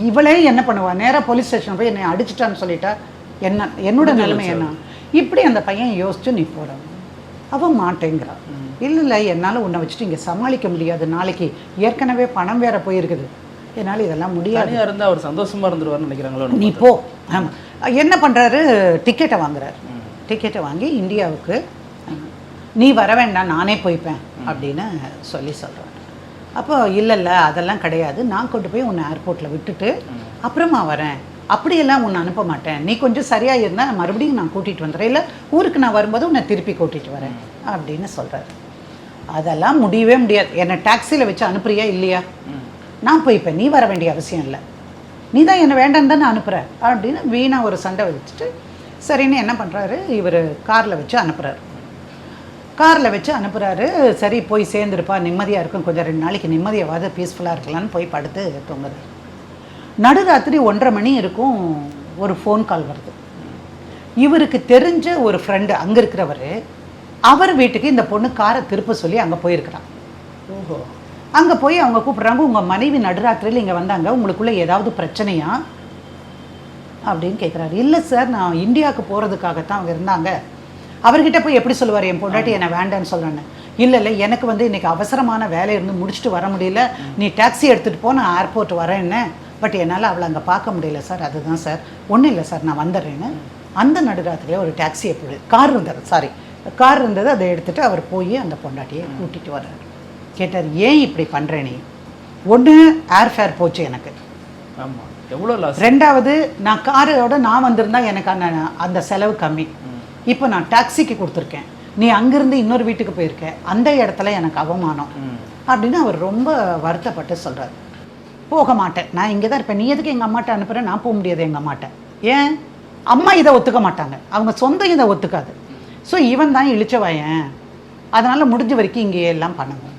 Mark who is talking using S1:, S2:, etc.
S1: இவளே என்ன பண்ணுவா, நேராக போலீஸ் ஸ்டேஷன் போய் என்னை அடிச்சிட்டான்னு சொல்லிட்டா என்னோட நிலைமை என்ன? இப்படி அந்த பையன் யோசிச்சு நீ போகிறான். அவன் மாட்டேங்கிறான். இல்லை என்னால் உன்னை வச்சுட்டு இங்கே சமாளிக்க முடியாது, நாளைக்கு ஏற்கனவே பணம் வேற போயிருக்குது, என்னால் இதெல்லாம் முடியாது.
S2: இருந்தால் அவர் சந்தோஷமாக இருந்துருவார்னு நினைக்கிறாங்களோ.
S1: நீ போ. ஆமாம். என்ன பண்ணுறாரு, டிக்கெட்டை வாங்குறாரு. டிக்கெட்டை வாங்கி இந்தியாவுக்கு நீ வர வேண்டாம் நானே போய்ப்பேன் அப்படின்னு சொல்கிறார். அப்போ இல்லை அதெல்லாம் கிடையாது, நான் கொண்டு போய் உன்னை ஏர்போர்ட்டில் விட்டுட்டு அப்புறமா வரேன், அப்படியெல்லாம் உன்னை அனுப்ப மாட்டேன், நீ கொஞ்சம் சரியாக இருந்தால் மறுபடியும் நான் கூட்டிகிட்டு வந்துடுறேன், இல்லை ஊருக்கு நான் வரும்போது உன்னை திருப்பி கூட்டிகிட்டு வரேன் அப்படின்னு சொல்கிறாரு. அதெல்லாம் முடியவே முடியாது. என்னை டாக்ஸியில் வச்சு அனுப்புறியா இல்லையா, நான் போய்ப்பேன், நீ வர வேண்டிய அவசியம் இல்லை, நீ தான் என்னை வேண்டான்னு தானே அனுப்புகிற அப்படின்னு வீணாக ஒரு சண்டை வச்சுட்டு சரின்னு என்ன பண்ணுறாரு, இவர் காரில் வச்சு அனுப்புகிறாரு. காரில் வச்சு அனுப்புகிறாரு. சரி போய் சேர்ந்துருப்பா, நிம்மதியாக இருக்கும், கொஞ்சம் 2 நாளைக்கு நிம்மதியாவது பீஸ்ஃபுல்லாக இருக்கலான்னு போய் படுத்து தூங்குறாரு. நடுராத்திரி 1:30 மணி இருக்கும், ஒரு ஃபோன் கால் வருது. இவருக்கு தெரிஞ்ச ஒரு ஃப்ரெண்டு அங்கே இருக்கிறவர், அவர் வீட்டுக்கு இந்த பொண்ணு காரை திருப்ப சொல்லி அங்கே போயிருக்கிறான்.
S2: ஓஹோ.
S1: அங்கே போய் அவங்க கூப்பிட்றாங்க, உங்கள் மனைவி நடுராத்திரியில் இங்கே வந்தாங்க, உங்களுக்குள்ளே ஏதாவது பிரச்சனையா அப்படின்னு கேட்குறாரு. இல்லை சார், நான் இந்தியாவுக்கு போகிறதுக்காகத்தான் அவங்க இருந்தாங்க. அவர்கிட்ட போய் எப்படி சொல்லுவார், என் பொண்டாட்டி என்னை வேண்டான்னு சொல்கிறேன்னு. இல்லை எனக்கு இன்றைக்கி அவசரமான வேலை இருந்து முடிச்சுட்டு வர முடியல, நீ டாக்ஸி எடுத்துகிட்டு போ, நான் ஏர்போர்ட் வரேன்னு, பட் என்னால் அவளை அங்கே பார்க்க முடியல சார், அதுதான் சார், ஒன்றும் இல்லை சார், நான் வந்துடுறேன்னு. அந்த நடுராத்திரியில் ஒரு டாக்ஸியை கார் இருந்தது, அதை எடுத்துகிட்டு அவர் போய் அந்த பொண்டாட்டியை கூட்டிகிட்டு வர்றாரு. கேட்டார், ஏன் இப்படி பண்ணுறேன் நீ? ஒன்று ஏர்ஃபேர் போச்சு எனக்கு,
S2: ஆமாம் எவ்வளோ லாஸ்.
S1: 2வது நான் காரோட நான் வந்திருந்தா எனக்கு அந்த செலவு கம்மி, இப்போ நான் டாக்ஸிக்கு கொடுத்துருக்கேன், நீ அங்கேருந்து இன்னொரு வீட்டுக்கு போயிருக்க, அந்த இடத்துல எனக்கு அவமானம் அப்படின்னு அவர் ரொம்ப வருத்தப்பட்டு சொல்கிறார். போக மாட்டேன், நான் இங்கே தான் இருப்பேன், நீ எதுக்கு எங்கள் அம்மாட்ட அனுப்புகிறேன், நான் போக முடியாது எங்கள் அம்மாட்ட. ஏன்? அம்மா இதை ஒத்துக்க மாட்டாங்க, அவங்க சொந்தம் இதை ஒத்துக்காது. ஸோ இவன் தான் இழிச்சவாயன், அதனால் முடிஞ்ச வரைக்கும் இங்கேயே எல்லாம் பண்ணணும்.